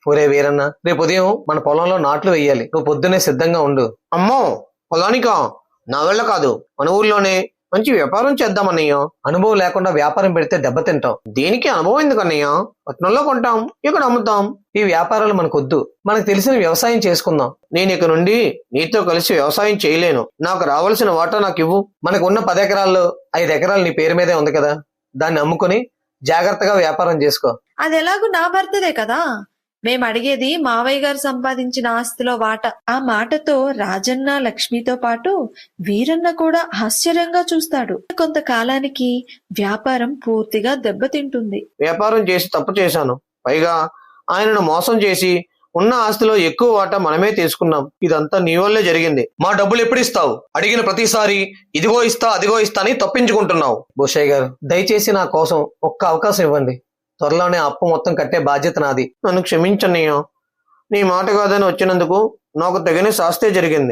ఒరే వీరన్న, రేపు ఉదయం మన పొలంలో నాట్లు వేయాలి. నువ్వు పొద్దున్నే సిద్ధంగా ఉండు. అమ్మో, పొలానికా? నా వల్ల కాదు. మన ఊర్లోనే మంచి వ్యాపారం చేద్దామన్నయ్య. అనుభవం లేకుండా వ్యాపారం పెడితే దెబ్బతింటాం. దేనికి అనుభవం ఎందుకన్నయ్య? పట్నంలో కొంటాం, ఇక్కడ అమ్ముతాం. ఈ వ్యాపారాలు మనకొద్దు. మనకు తెలిసిన వ్యవసాయం చేసుకుందాం. నేను ఇక నుండి నీతో కలిసి వ్యవసాయం చేయలేను. నాకు రావాల్సిన వాటా నాకు ఇవ్వు. మనకు ఉన్న 10 ఎకరాల్లో 5 ఎకరాలు నీ పేరు మీదే ఉంది కదా, దాన్ని అమ్ముకుని జాగ్రత్తగా వ్యాపారం చేసుకో. అది ఎలాగూ నా భర్తదే కదా. మేం అడిగేది మావయ్య గారు సంపాదించిన ఆస్తిలో వాట. ఆ మాటతో రాజన్న లక్ష్మితో పాటు వీరన్న కూడా ఆశ్చర్యంగా చూస్తాడు. కొంతకాలానికి వ్యాపారం పూర్తిగా దెబ్బతింటుంది. వ్యాపారం చేసి తప్పు చేశాను. పైగా ఆయనను మోసం చేసి ఉన్న ఆస్తిలో ఎక్కువ వాటా మనమే తీసుకున్నాం. ఇదంతా నీ వల్లే జరిగింది. మా డబ్బులు ఎప్పుడు ఇస్తావు? అడిగిన ప్రతిసారి ఇదిగో ఇస్తా అదిగో ఇస్తా అని తప్పించుకుంటున్నావు. భూషయ్య గారు, దయచేసి నా కోసం ఒక్క అవకాశం ఇవ్వండి. త్వరలోనే అప్పు మొత్తం కట్టే బాధ్యత నాది. నన్ను క్షమించన్నయ్య. నీ మాట కాదని వచ్చినందుకు నాకు తగిన శాస్తే జరిగింది.